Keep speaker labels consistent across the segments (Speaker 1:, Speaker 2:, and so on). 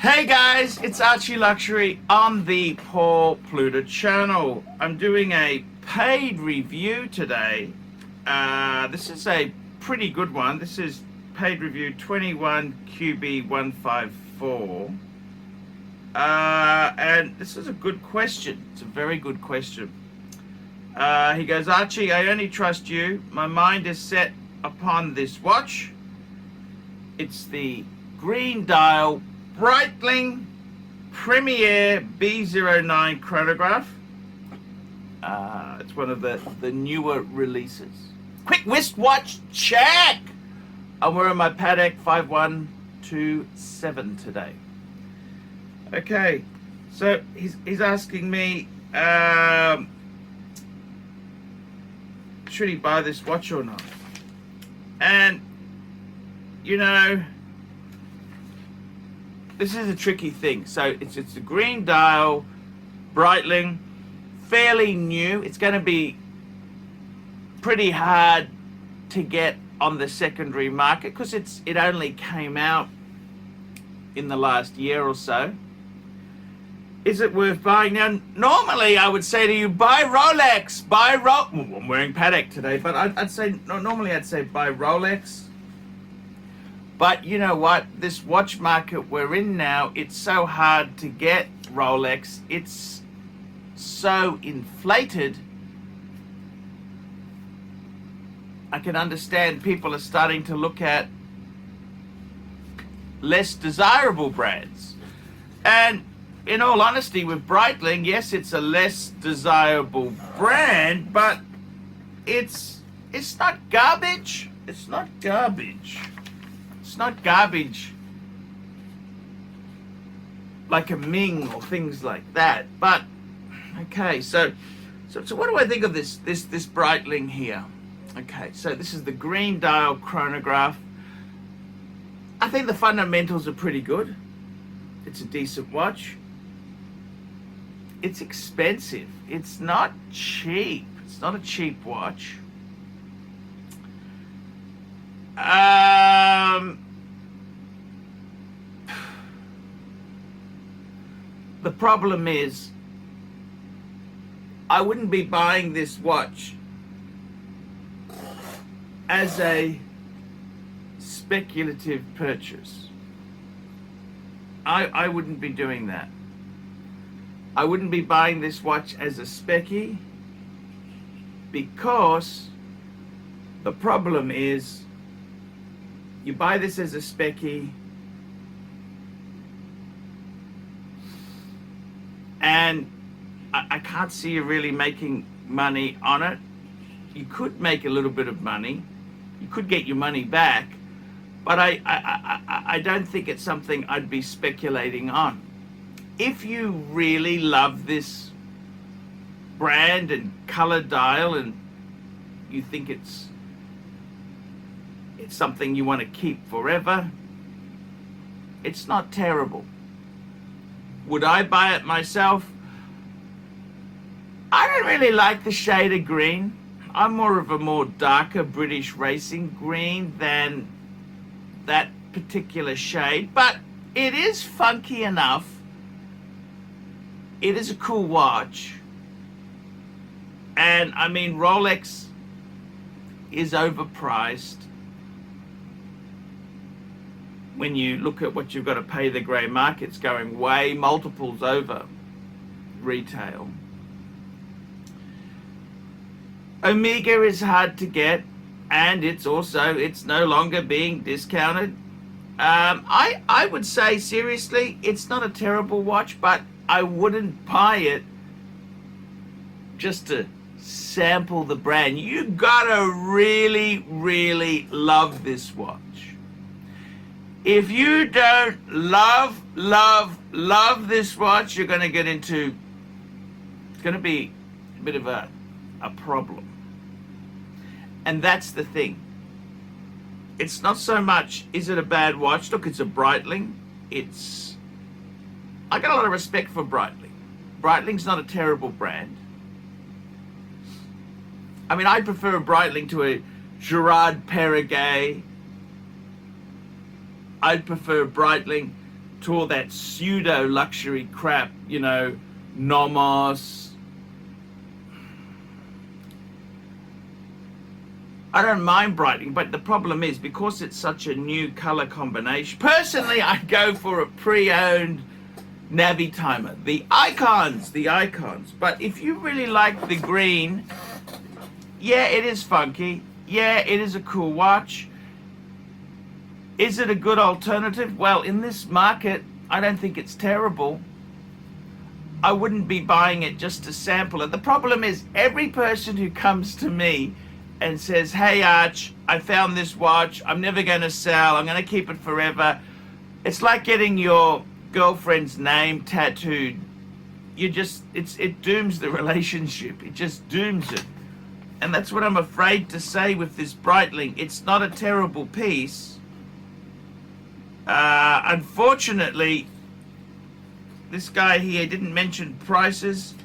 Speaker 1: Hey guys, it's ArchieLuxury on the Paul Pluta channel. I'm doing a paid review today. This is a pretty good one. This is paid review 21QB154. And this is a good question. It's a very good question. He goes, Archie, I only trust you. My mind is set upon this watch. It's the green dial Breitling Premier B09 chronograph. It's one of the newer releases. Quick wristwatch check! I'm wearing my Patek 5127 today. Okay, so he's asking me, should he buy this watch or not? And, you know, this is a tricky thing. So it's a green dial, Breitling, fairly new. It's going to be pretty hard to get on the secondary market because it only came out in the last year or so. Is it worth buying? Now, normally I would say to you, buy Rolex, buy Well, I'm wearing Patek today, but I'd say, normally I'd say buy Rolex. But you know what? This watch market we're in now, it's so hard to get Rolex. It's so inflated. I can understand people are starting to look at less desirable brands. And in all honesty, with Breitling, yes, it's a less desirable brand, but it's not garbage. It's not garbage. It's not garbage like a Ming or things like that. But okay, so what do I think of this Breitling here? Okay, so this is the green dial chronograph. I think the fundamentals are pretty good. It's a decent watch. It's expensive. It's not cheap. It's not a cheap watch. The problem is, I wouldn't be buying this watch as a speculative purchase. I wouldn't be doing that. I wouldn't be buying this watch as a specky because the problem is, you buy this as a specky and I can't see you really making money on it. You could make a little bit of money. You could get your money back, but I don't think it's something I'd be speculating on. If you really love this brand and color dial and you think it's something you want to keep forever, it's not terrible. Would I buy it myself? I don't really like the shade of green. I'm more of a more darker British racing green than that particular shade, but it is funky enough. It is a cool watch. And I mean, Rolex is overpriced. When you look at what you've got to pay the grey market's going way multiples over retail. Omega is hard to get, and it's no longer being discounted. I would say seriously, it's not a terrible watch, but I wouldn't buy it just to sample the brand. You gotta really, really love this watch. If you don't love this watch, you're going to get into, it's going to be a bit of a problem. And that's the thing. It's not so much, is it a bad watch? Look, it's a Breitling. I got a lot of respect for Breitling. Breitling's not a terrible brand. I mean, I prefer a Breitling to a Gerard Perregay. I'd prefer Breitling to all that pseudo luxury crap, you know, Nomos. I don't mind Breitling, but the problem is because it's such a new color combination. Personally, I go for a pre-owned Navi timer. The icons. But if you really like the green, yeah, it is funky. Yeah, it is a cool watch. Is it a good alternative? Well, in this market, I don't think it's terrible. I wouldn't be buying it just to sample it. The problem is every person who comes to me and says, hey Arch, I found this watch, I'm never going to sell, I'm going to keep it forever. It's like getting your girlfriend's name tattooed. It dooms the relationship. It just dooms it. And that's what I'm afraid to say with this Breitling. It's not a terrible piece. Unfortunately, this guy here didn't mention prices,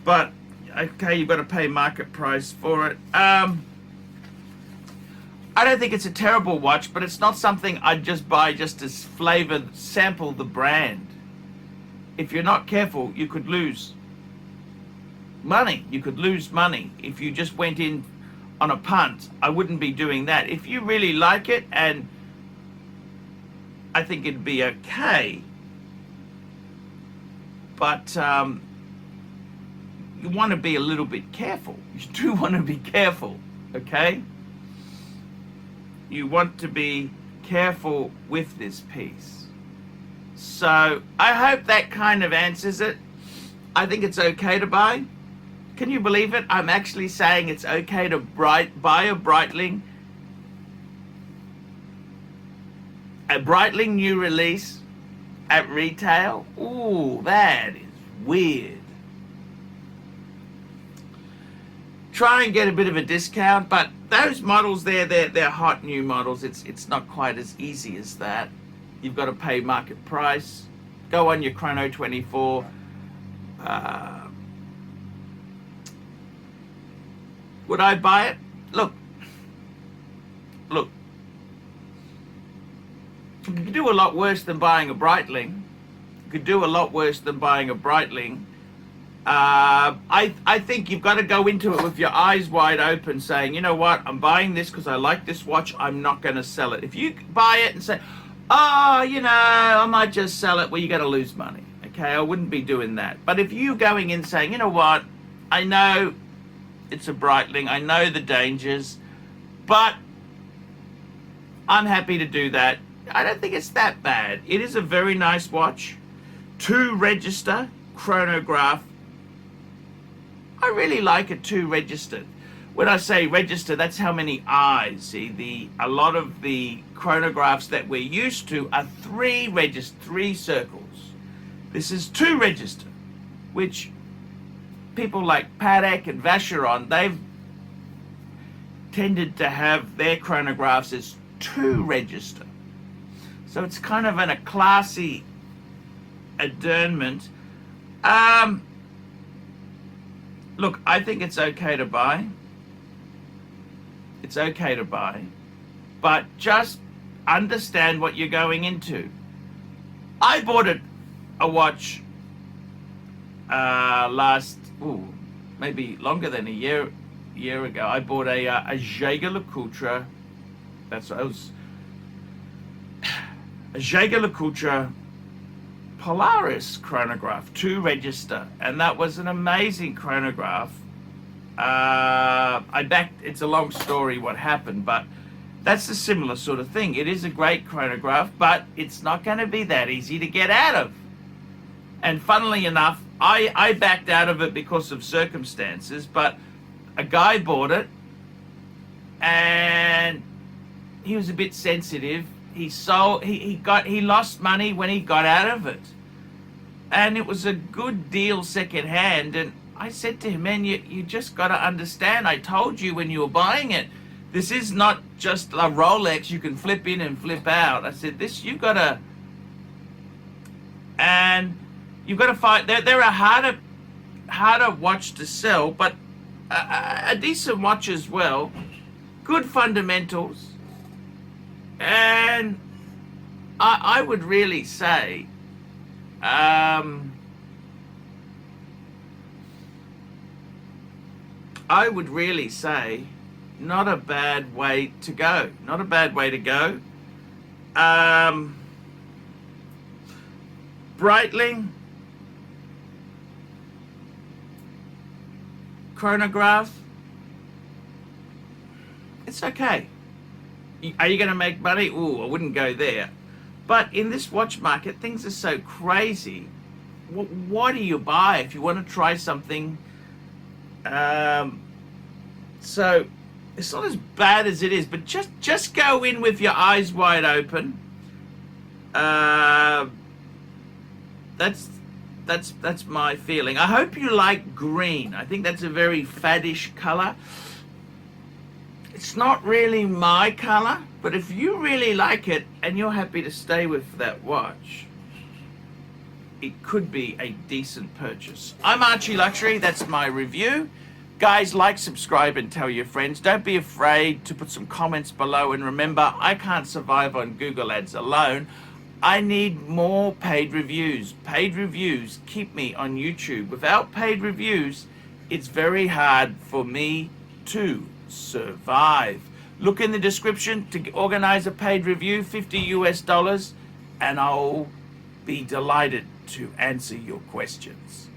Speaker 1: but okay, you've got to pay market price for it. I don't think it's a terrible watch, but it's not something I'd just buy just to sample the brand. If you're not careful, you could lose money. You could lose money if you just went in on a punt. I wouldn't be doing that. If you really like it, and I think it'd be okay, but you want to be a little bit careful. You do want to be careful, okay? You want to be careful with this piece. So I hope that kind of answers it. I think it's okay to buy. Can you believe it? I'm actually saying it's okay to buy a Breitling. A Breitling new release at retail. Ooh, that is weird. Try and get a bit of a discount, but those models there, they're hot new models. It's not quite as easy as that. You've got to pay market price. Go on your Chrono 24. Would I buy it? Look. You could do a lot worse than buying a Breitling. You could do a lot worse than buying a Breitling. I think you've got to go into it with your eyes wide open, saying, you know what, I'm buying this because I like this watch, I'm not going to sell it. If you buy it and say, oh, you know, I might just sell it, well, you're going to lose money. Okay, I wouldn't be doing that. But if you're going in saying, you know what, I know it's a Breitling, I know the dangers, but I'm happy to do that. I don't think it's that bad. It is a very nice watch. 2-register chronograph. I really like a 2-register. When I say register, that's how many eyes. See, a lot of the chronographs that we're used to are 3 circles. This is 2-register, which people like Patek and Vacheron, they've tended to have their chronographs as 2-register. So it's kind of a classy adornment. Look, I think it's okay to buy. It's okay to buy. But just understand what you're going into. I bought a watch maybe longer than a year ago. I bought a ArchieLuxury. That's what I was. A ArchieLuxury Polaris chronograph, 2-register, and that was an amazing chronograph. It's a long story what happened, but that's a similar sort of thing. It is a great chronograph, but it's not going to be that easy to get out of. And funnily enough, I backed out of it because of circumstances, but a guy bought it and he was a bit sensitive. He lost money when he got out of it. And it was a good deal secondhand. And I said to him, man, you just got to understand. I told you when you were buying it, this is not just a Rolex you can flip in and flip out. I said, you've got to find, they're a harder watch to sell, but a decent watch as well. Good fundamentals. And I would really say, I would really say, not a bad way to go. Not a bad way to go. Breitling, Chronograph, it's okay. Are you going to make money? Ooh, I wouldn't go there. But in this watch market, things are so crazy. Why do you buy if you want to try something? So it's not as bad as it is, but just go in with your eyes wide open. That's my feeling. I hope you like green. I think that's a very faddish color. It's not really my color, but if you really like it and you're happy to stay with that watch, it could be a decent purchase. I'm ArchieLuxury. That's my review. Guys, like, subscribe, and tell your friends. Don't be afraid to put some comments below. And remember, I can't survive on Google Ads alone. I need more paid reviews. Paid reviews keep me on YouTube. Without paid reviews, it's very hard for me to survive. Look in the description to organize a paid review, $50 US, and I'll be delighted to answer your questions.